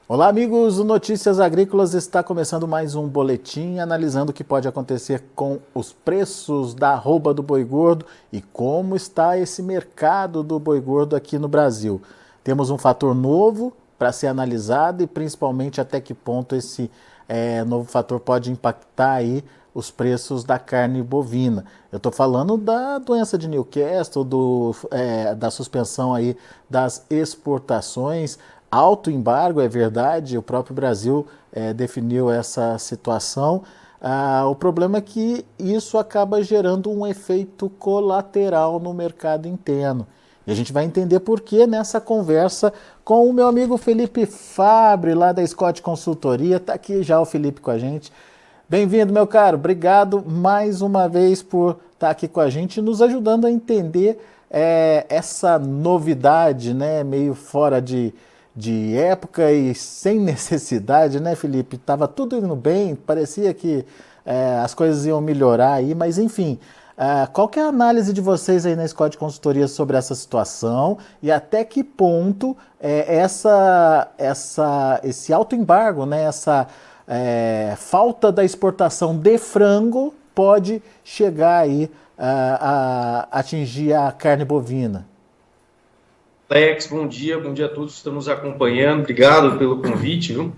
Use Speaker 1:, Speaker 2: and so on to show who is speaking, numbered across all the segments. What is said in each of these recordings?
Speaker 1: Olá, amigos do Notícias Agrícolas. Está começando mais um boletim analisando o que pode acontecer com os preços da arroba do boi gordo e como está esse mercado do boi gordo aqui no Brasil. Temos um fator novo para ser analisado e principalmente até que ponto esse novo fator pode impactar aí os preços da carne bovina. Eu estou falando da doença de Newcastle, da suspensão aí das exportações, alto embargo, é verdade, o próprio Brasil definiu essa situação. O problema é que isso acaba gerando um efeito colateral no mercado interno. E a gente vai entender por que nessa conversa com o meu amigo Felipe Fabre, lá da Scott Consultoria. Está aqui já o Felipe com a gente. Bem-vindo, meu caro. Obrigado mais uma vez por estar aqui com a gente, nos ajudando a entender essa novidade, né, meio fora de época e sem necessidade, né, Felipe? Tava tudo indo bem, parecia que as coisas iam melhorar aí, mas enfim. Qual que é a análise de vocês aí na Scott Consultoria sobre essa situação e até que ponto esse alto embargo, né, essa falta da exportação de frango pode chegar aí a atingir a carne bovina?
Speaker 2: Alex, bom dia a todos que estão nos acompanhando, obrigado pelo convite, viu?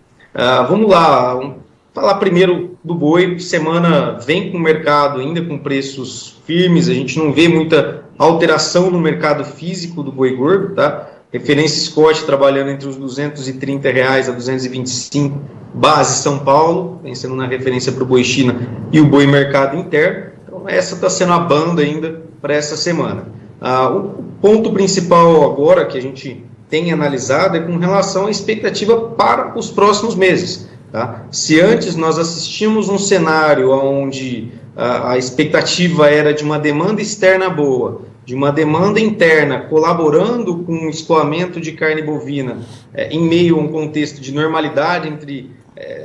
Speaker 2: Vamos lá, vamos falar primeiro do boi. Semana vem com o mercado ainda com preços firmes, a gente não vê muita alteração no mercado físico do boi gordo, tá? Referência Scott trabalhando entre os R$ 230 a 225, base São Paulo, pensando na referência para o boi China e o boi mercado interno. Então essa está sendo a banda ainda para essa semana. O ponto principal agora que a gente tem analisado é com relação à expectativa para os próximos meses. Tá? Se antes nós assistimos um cenário onde a expectativa era de uma demanda externa boa, de uma demanda interna colaborando com o escoamento de carne bovina em meio a um contexto de normalidade entre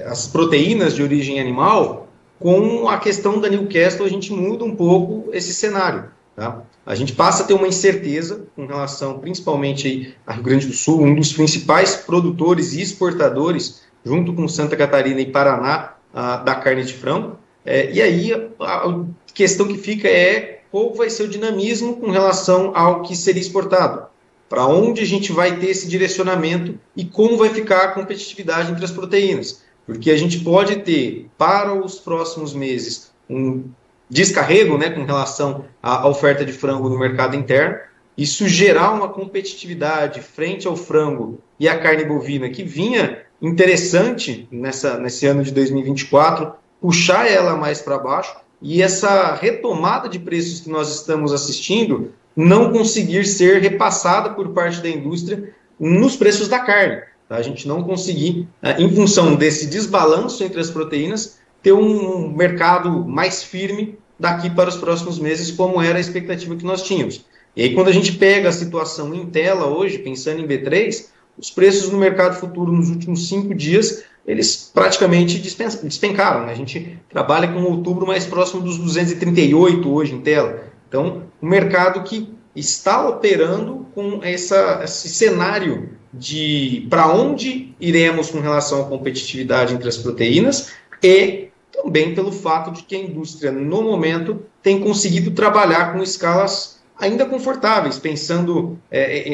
Speaker 2: as proteínas de origem animal, com a questão da Newcastle a gente muda um pouco esse cenário. Tá? A gente passa a ter uma incerteza com relação principalmente aí a Rio Grande do Sul, um dos principais produtores e exportadores, junto com Santa Catarina e Paraná, da carne de frango. E aí a questão que fica é qual vai ser o dinamismo com relação ao que seria exportado. Para onde a gente vai ter esse direcionamento e como vai ficar a competitividade entre as proteínas. Porque a gente pode ter, para os próximos meses, um descarrego, né, com relação à oferta de frango no mercado interno, isso gerar uma competitividade frente ao frango e à carne bovina que vinha interessante nesse ano de 2024, puxar ela mais para baixo e essa retomada de preços que nós estamos assistindo não conseguir ser repassada por parte da indústria nos preços da carne. Tá? A gente não conseguir, em função desse desbalanço entre as proteínas, ter um mercado mais firme daqui para os próximos meses, como era a expectativa que nós tínhamos. E aí, quando a gente pega a situação em tela hoje, pensando em B3, os preços no mercado futuro nos últimos 5 dias, eles praticamente despencaram. Né? A gente trabalha com outubro mais próximo dos 238 hoje em tela. Então, um mercado que está operando com esse cenário de para onde iremos com relação à competitividade entre as proteínas e também pelo fato de que a indústria, no momento, tem conseguido trabalhar com escalas ainda confortáveis, pensando,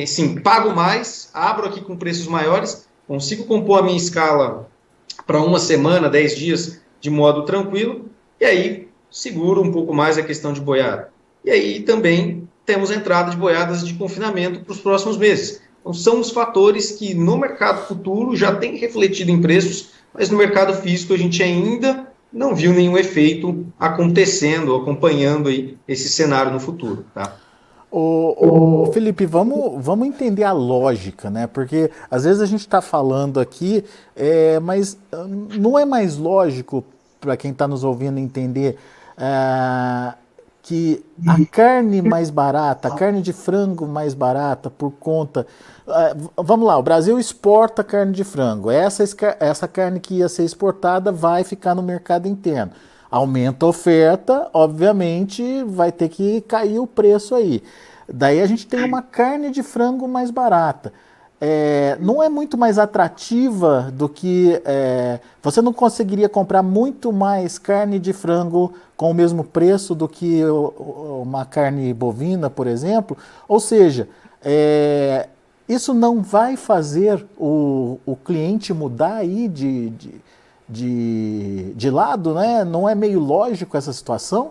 Speaker 2: assim, pago mais, abro aqui com preços maiores, consigo compor a minha escala para uma semana, 10 dias, de modo tranquilo, e aí seguro um pouco mais a questão de boiada. E aí também temos a entrada de boiadas de confinamento para os próximos meses. Então, são os fatores que no mercado futuro já tem refletido em preços, mas no mercado físico a gente ainda não viu nenhum efeito acontecendo, acompanhando aí esse cenário no futuro. Tá?
Speaker 1: Felipe, vamos entender a lógica, né? Porque às vezes a gente está falando aqui, mas não é mais lógico para quem está nos ouvindo entender que a carne mais barata, a carne de frango mais barata por conta... vamos lá, o Brasil exporta carne de frango. Essa carne que ia ser exportada vai ficar no mercado interno. Aumenta a oferta, obviamente vai ter que cair o preço aí. Daí a gente tem uma carne de frango mais barata. não é muito mais atrativa do que... você não conseguiria comprar muito mais carne de frango com o mesmo preço do que uma carne bovina, por exemplo? Ou seja, isso não vai fazer o cliente mudar aí de lado, né? Não é meio lógico essa situação?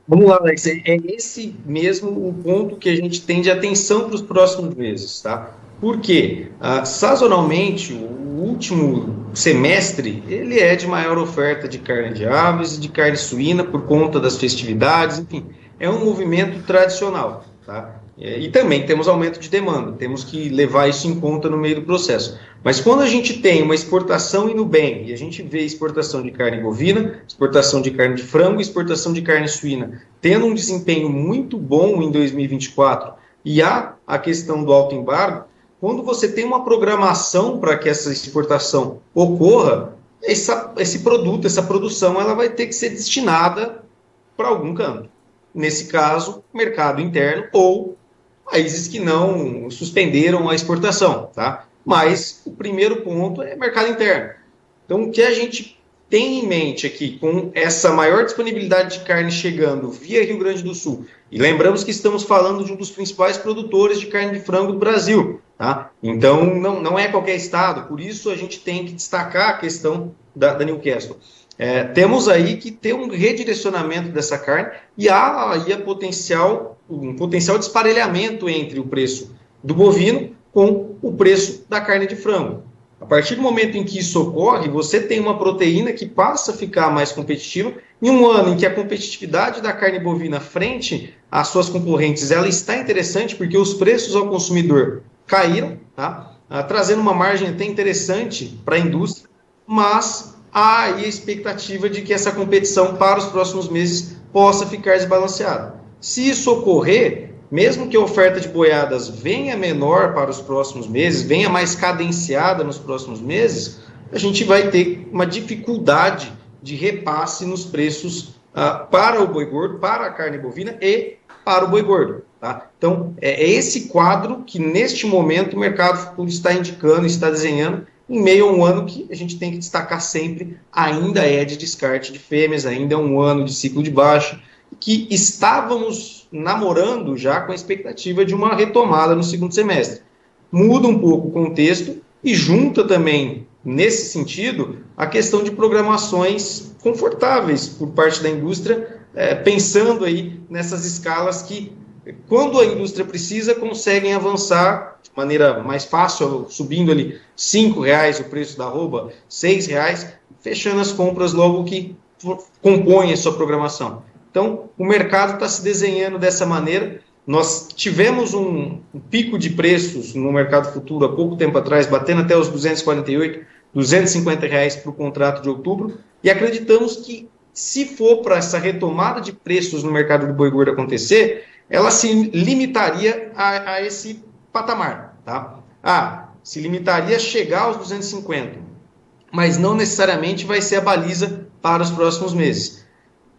Speaker 2: Vamos lá, Alex. É esse mesmo o ponto que a gente tem de atenção para os próximos meses, tá? Por quê? Sazonalmente, o último semestre, ele é de maior oferta de carne de aves e de carne suína por conta das festividades, enfim, é um movimento tradicional, tá? E também temos aumento de demanda, temos que levar isso em conta no meio do processo. Mas quando a gente tem uma exportação indo bem, e a gente vê exportação de carne bovina, exportação de carne de frango, exportação de carne suína, tendo um desempenho muito bom em 2024, e há a questão do alto embargo, quando você tem uma programação para que essa exportação ocorra, esse produto, essa produção, ela vai ter que ser destinada para algum canto. Nesse caso, mercado interno ou países que não suspenderam a exportação, tá? Mas o primeiro ponto é mercado interno. Então, o que a gente tem em mente aqui, com essa maior disponibilidade de carne chegando via Rio Grande do Sul, e lembramos que estamos falando de um dos principais produtores de carne de frango do Brasil, tá? Então, não é qualquer estado, por isso a gente tem que destacar a questão da Newcastle. Temos aí que ter um redirecionamento dessa carne e há aí um potencial de esparelhamento entre o preço do bovino com o preço da carne de frango. A partir do momento em que isso ocorre, você tem uma proteína que passa a ficar mais competitiva. Em um ano em que a competitividade da carne bovina frente às suas concorrentes ela está interessante, porque os preços ao consumidor caíram, tá? Trazendo uma margem até interessante para a indústria, mas há aí a expectativa de que essa competição para os próximos meses possa ficar desbalanceada. Se isso ocorrer, mesmo que a oferta de boiadas venha menor para os próximos meses, venha mais cadenciada nos próximos meses, a gente vai ter uma dificuldade de repasse nos preços para o boi gordo, para a carne bovina e para o boi gordo. Tá? Então, é esse quadro que, neste momento, o mercado futuro está indicando, está desenhando, em meio a um ano que a gente tem que destacar sempre, ainda é de descarte de fêmeas, ainda é um ano de ciclo de baixa, que estávamos namorando já com a expectativa de uma retomada no segundo semestre. Muda um pouco o contexto e junta também, nesse sentido, a questão de programações confortáveis por parte da indústria, pensando aí nessas escalas que, quando a indústria precisa, conseguem avançar de maneira mais fácil, subindo ali R$ 5,00 o preço da arroba, R$ 6,00, fechando as compras logo que compõem a sua programação. Então, o mercado está se desenhando dessa maneira. Nós tivemos um pico de preços no mercado futuro há pouco tempo atrás, batendo até os R$ 248, R$ 250 para o contrato de outubro, e acreditamos que, se for para essa retomada de preços no mercado do boi gordo acontecer, ela se limitaria a esse patamar. Tá? Se limitaria a chegar aos 250, mas não necessariamente vai ser a baliza para os próximos meses.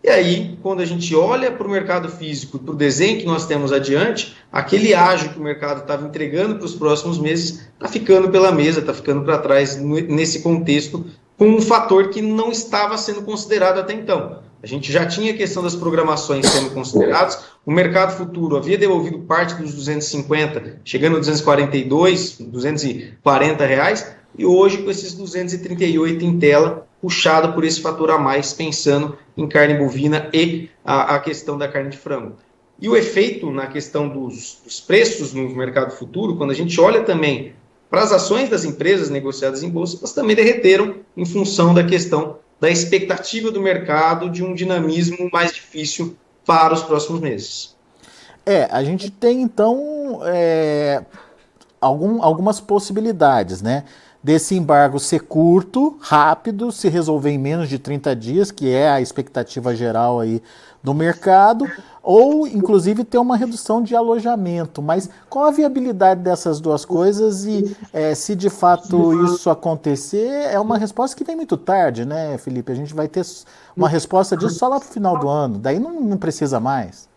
Speaker 2: E aí, quando a gente olha para o mercado físico, para o desenho que nós temos adiante, aquele ágio que o mercado estava entregando para os próximos meses está ficando pela mesa, está ficando para trás nesse contexto, com um fator que não estava sendo considerado até então. A gente já tinha a questão das programações sendo consideradas, o mercado futuro havia devolvido parte dos 250, chegando a 242, 240 reais, e hoje com esses 238 em tela, puxado por esse fator a mais, pensando em carne bovina e a questão da carne de frango. E o efeito na questão dos preços no mercado futuro, quando a gente olha também para as ações das empresas negociadas em bolsa, elas também derreteram em função da questão da expectativa do mercado de um dinamismo mais difícil para os próximos meses.
Speaker 1: A gente tem, então, algumas possibilidades, né? Desse embargo ser curto, rápido, se resolver em menos de 30 dias, que é a expectativa geral aí do mercado, ou inclusive ter uma redução de alojamento. Mas qual a viabilidade dessas duas coisas e se de fato isso acontecer, é uma resposta que vem muito tarde, né, Felipe? A gente vai ter uma resposta disso só lá para o final do ano, daí não precisa mais.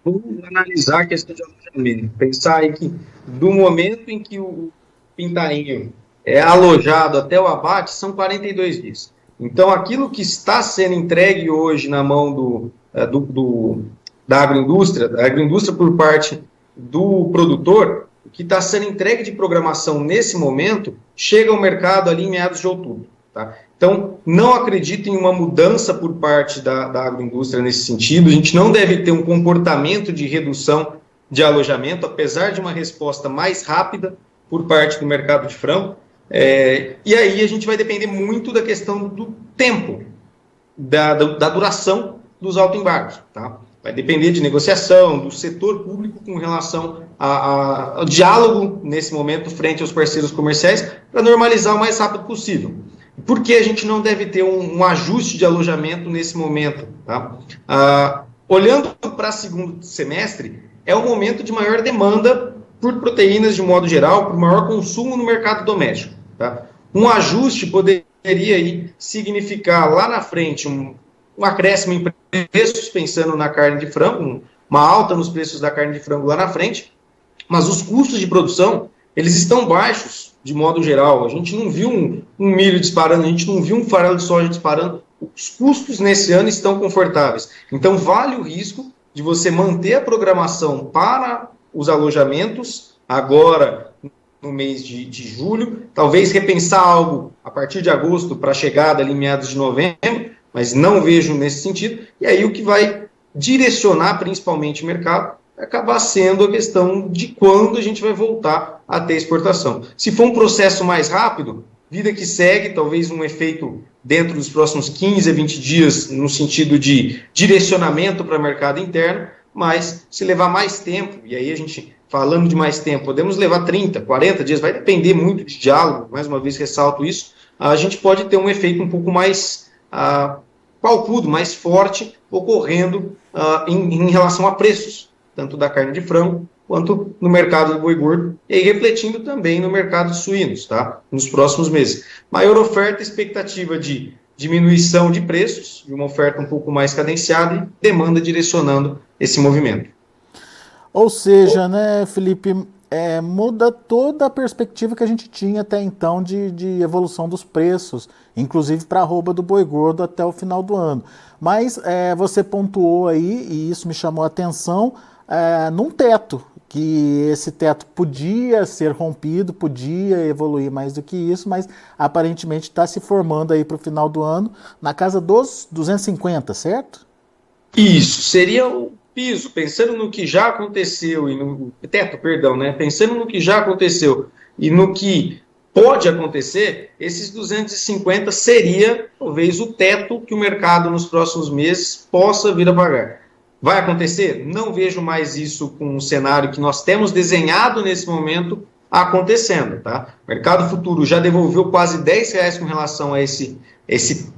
Speaker 2: Vamos analisar a questão de alojamento. Pensar aí que do momento em que o pintainho é alojado até o abate, são 42 dias. Então, aquilo que está sendo entregue hoje na mão da agroindústria por parte do produtor, o que está sendo entregue de programação nesse momento, chega ao mercado ali em meados de outubro. Tá? Então, não acredito em uma mudança por parte da agroindústria nesse sentido. A gente não deve ter um comportamento de redução de alojamento, apesar de uma resposta mais rápida por parte do mercado de frango. E aí a gente vai depender muito da questão do tempo, da duração dos autoembargos. Tá? Vai depender de negociação, do setor público com relação ao diálogo, nesse momento, frente aos parceiros comerciais, para normalizar o mais rápido possível. Por que a gente não deve ter um ajuste de alojamento nesse momento? Tá? Olhando para o segundo semestre, é o momento de maior demanda por proteínas de modo geral, por maior consumo no mercado doméstico. Tá? Um ajuste poderia aí significar lá na frente um acréscimo em preços, pensando na carne de frango, uma alta nos preços da carne de frango lá na frente, mas os custos de produção, eles estão baixos, de modo geral. A gente não viu um milho disparando, a gente não viu um farelo de soja disparando. Os custos nesse ano estão confortáveis. Então, vale o risco de você manter a programação para os alojamentos agora no mês de julho, talvez repensar algo a partir de agosto para a chegada ali em meados de novembro, mas não vejo nesse sentido. E aí o que vai direcionar principalmente o mercado acabar sendo a questão de quando a gente vai voltar a ter exportação. Se for um processo mais rápido, vida que segue, talvez um efeito dentro dos próximos 15 a 20 dias, no sentido de direcionamento para o mercado interno, mas se levar mais tempo, e aí a gente, falando de mais tempo, podemos levar 30, 40 dias, vai depender muito de diálogo, mais uma vez ressalto isso, a gente pode ter um efeito um pouco mais palpudo, mais forte, ocorrendo em relação a preços, tanto da carne de frango, quanto no mercado do boi gordo, e aí refletindo também no mercado de suínos, tá? Nos próximos meses. Maior oferta, expectativa de diminuição de preços, de uma oferta um pouco mais cadenciada e demanda direcionando esse movimento.
Speaker 1: Ou seja, né, Felipe, muda toda a perspectiva que a gente tinha até então de evolução dos preços, inclusive para a arroba do boi gordo até o final do ano. Mas você pontuou aí, e isso me chamou a atenção, num teto, que esse teto podia ser rompido, podia evoluir mais do que isso, mas aparentemente está se formando aí para o final do ano na casa dos 250, certo?
Speaker 2: Isso, seria o piso, pensando no que já aconteceu, e no teto, perdão, né? Pensando no que já aconteceu e no que pode acontecer, esses 250 seria talvez o teto que o mercado nos próximos meses possa vir a pagar. Vai acontecer? Não vejo mais isso com um cenário que nós temos desenhado nesse momento acontecendo. Tá? O mercado futuro já devolveu quase R$10 com relação a esse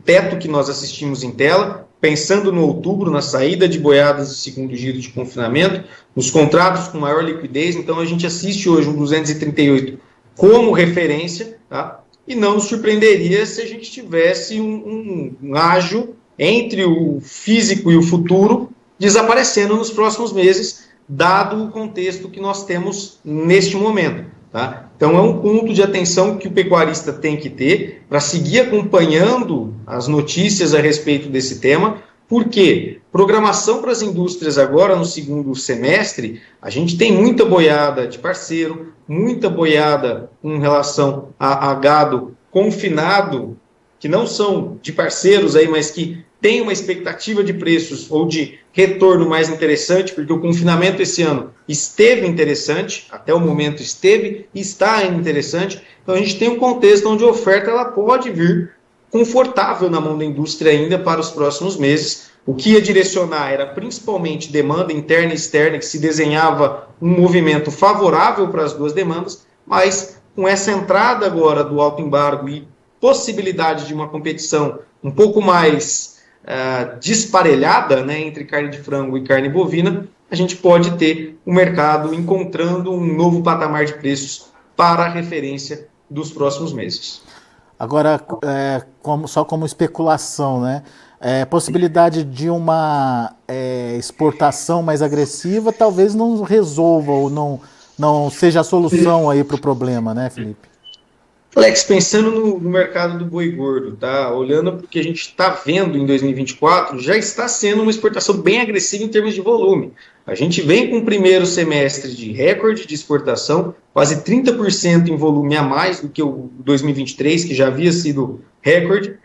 Speaker 2: teto que nós assistimos em tela, pensando no outubro, na saída de boiadas do segundo giro de confinamento, nos contratos com maior liquidez. Então a gente assiste hoje um 238 como referência, tá? E não nos surpreenderia se a gente tivesse um ágio entre o físico e o futuro desaparecendo nos próximos meses, dado o contexto que nós temos neste momento. Tá? Então, é um ponto de atenção que o pecuarista tem que ter para seguir acompanhando as notícias a respeito desse tema, porque programação para as indústrias agora no segundo semestre, a gente tem muita boiada de parceiro, muita boiada com relação a gado confinado, que não são de parceiros aí, mas que tem uma expectativa de preços ou de retorno mais interessante, porque o confinamento esse ano esteve interessante, até o momento esteve e está interessante. Então a gente tem um contexto onde a oferta ela pode vir confortável na mão da indústria ainda para os próximos meses. O que ia direcionar era principalmente demanda interna e externa, que se desenhava um movimento favorável para as duas demandas, mas com essa entrada agora do alto embargo e possibilidade de uma competição um pouco mais disparelhada, né, entre carne de frango e carne bovina, a gente pode ter o mercado encontrando um novo patamar de preços para a referência dos próximos meses.
Speaker 1: Agora, só como especulação, né? possibilidade de uma exportação mais agressiva talvez não resolva ou não seja a solução aí para o problema, né, Felipe?
Speaker 2: Alex, pensando no mercado do boi gordo, tá? Olhando para o que a gente está vendo em 2024, já está sendo uma exportação bem agressiva em termos de volume. A gente vem com o primeiro semestre de recorde de exportação, quase 30% em volume a mais do que o 2023, que já havia sido recorde.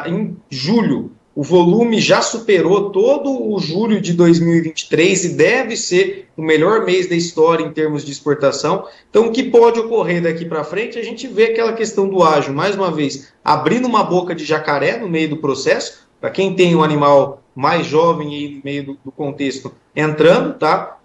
Speaker 2: Em julho, o volume já superou todo o julho de 2023 e deve ser o melhor mês da história em termos de exportação. Então, o que pode ocorrer daqui para frente, a gente vê aquela questão do ágio, mais uma vez, abrindo uma boca de jacaré no meio do processo, para quem tem um animal mais jovem aí no meio do contexto, entrando, tá?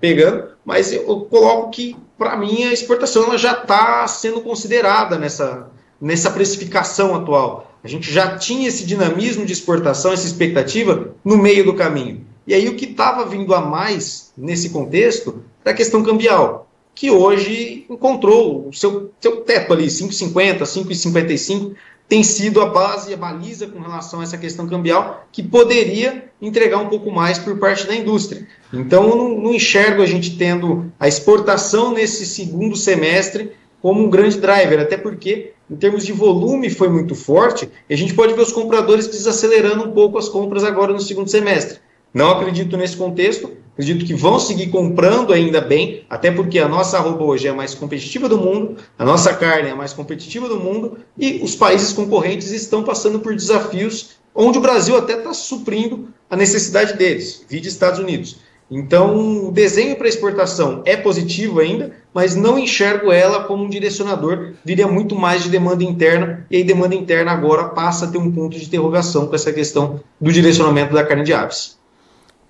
Speaker 2: Pegando, mas eu coloco que, para mim, a exportação ela já está sendo considerada nessa precificação atual. A gente já tinha esse dinamismo de exportação, essa expectativa no meio do caminho. E aí o que estava vindo a mais nesse contexto era a questão cambial, que hoje encontrou o seu teto ali, 5,50, 5,55, tem sido a base e a baliza com relação a essa questão cambial, que poderia entregar um pouco mais por parte da indústria. Então, eu não enxergo a gente tendo a exportação nesse segundo semestre como um grande driver, até porque, em termos de volume, foi muito forte, e a gente pode ver os compradores desacelerando um pouco as compras agora no segundo semestre. Não acredito nesse contexto, acredito que vão seguir comprando ainda bem, até porque a nossa arroba hoje é a mais competitiva do mundo, a nossa carne é a mais competitiva do mundo, e os países concorrentes estão passando por desafios onde o Brasil até está suprindo a necessidade deles, vide Estados Unidos. Então, o desenho para exportação é positivo ainda, mas não enxergo ela como um direcionador, viria muito mais de demanda interna, e aí demanda interna agora passa a ter um ponto de interrogação com essa questão do direcionamento da carne de aves.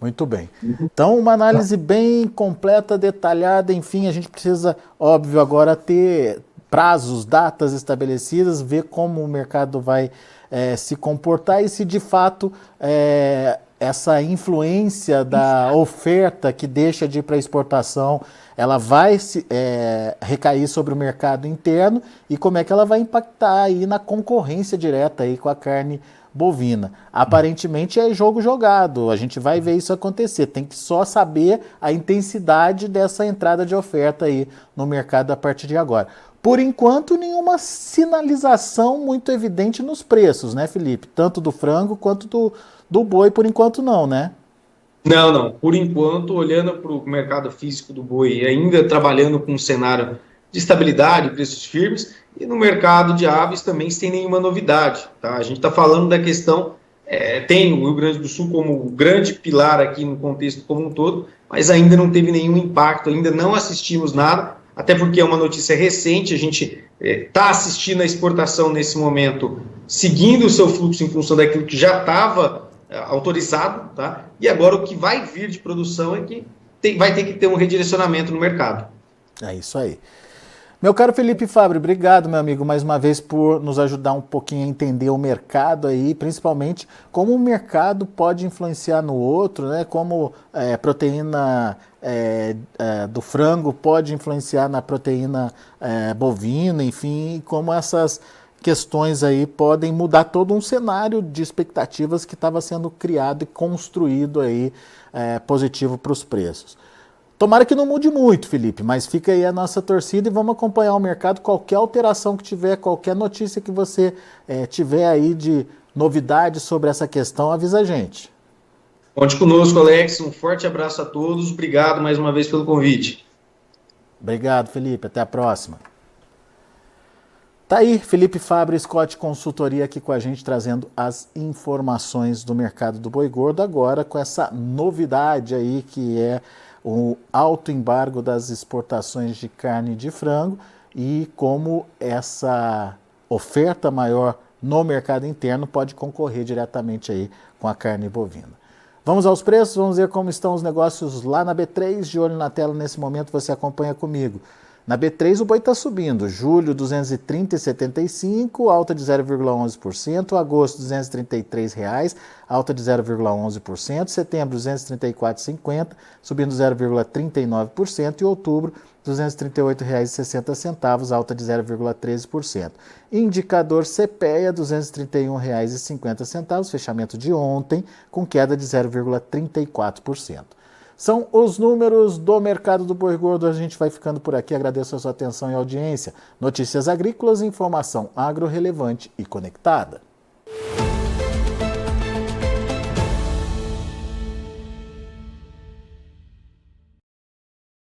Speaker 1: Muito bem. Então, uma análise bem completa, detalhada, enfim, a gente precisa, óbvio, agora ter prazos, datas estabelecidas, ver como o mercado vai se comportar e se de fato essa influência da oferta que deixa de ir para exportação, ela vai recair sobre o mercado interno e como é que ela vai impactar aí na concorrência direta aí com a carne bovina. Aparentemente é jogo jogado, a gente vai ver isso acontecer, tem que só saber a intensidade dessa entrada de oferta aí no mercado a partir de agora. Por enquanto, nenhuma sinalização muito evidente nos preços, né, Felipe? Tanto do frango quanto do boi, por enquanto não, né?
Speaker 2: Não. Por enquanto, olhando para o mercado físico do boi, ainda trabalhando com um cenário de estabilidade, preços firmes, e no mercado de aves também sem nenhuma novidade. Tá? A gente está falando da questão, tem o Rio Grande do Sul como grande pilar aqui no contexto como um todo, mas ainda não teve nenhum impacto, ainda não assistimos nada, até porque é uma notícia recente, a gente está assistindo a exportação nesse momento, seguindo o seu fluxo em função daquilo que já estava autorizado, tá? E agora o que vai vir de produção é que vai ter que ter um redirecionamento no mercado.
Speaker 1: É isso aí. Meu caro Felipe Fabbri, obrigado, meu amigo, mais uma vez por nos ajudar um pouquinho a entender o mercado aí, principalmente como o mercado pode influenciar no outro, né? Como proteína do frango pode influenciar na proteína bovina, enfim, como essas questões aí podem mudar todo um cenário de expectativas que estava sendo criado e construído aí positivo para os preços. Tomara que não mude muito, Felipe, mas fica aí a nossa torcida e vamos acompanhar o mercado. Qualquer alteração que tiver, qualquer notícia que você tiver aí de novidade sobre essa questão, avisa a gente.
Speaker 2: Conte conosco, Alex. Um forte abraço a todos. Obrigado mais uma vez pelo convite.
Speaker 1: Obrigado, Felipe. Até a próxima. Tá aí, Felipe Fabbri, Scott Consultoria aqui com a gente, trazendo as informações do mercado do boi gordo, agora com essa novidade aí que é o alto embargo das exportações de carne de frango e como essa oferta maior no mercado interno pode concorrer diretamente aí com a carne bovina. Vamos aos preços, vamos ver como estão os negócios lá na B3, de olho na tela nesse momento, você acompanha comigo. Na B3 o boi está subindo, julho 230,75, alta de 0,11%, agosto R$ 233,00, alta de 0,11%, setembro R$ 234,50, subindo 0,39% e outubro R$ 238,60, alta de 0,13%. Indicador CPEA R$ 231,50, fechamento de ontem, com queda de 0,34%. São os números do mercado do boi gordo. A gente vai ficando por aqui. Agradeço a sua atenção e audiência. Notícias agrícolas, informação agro relevante e conectada.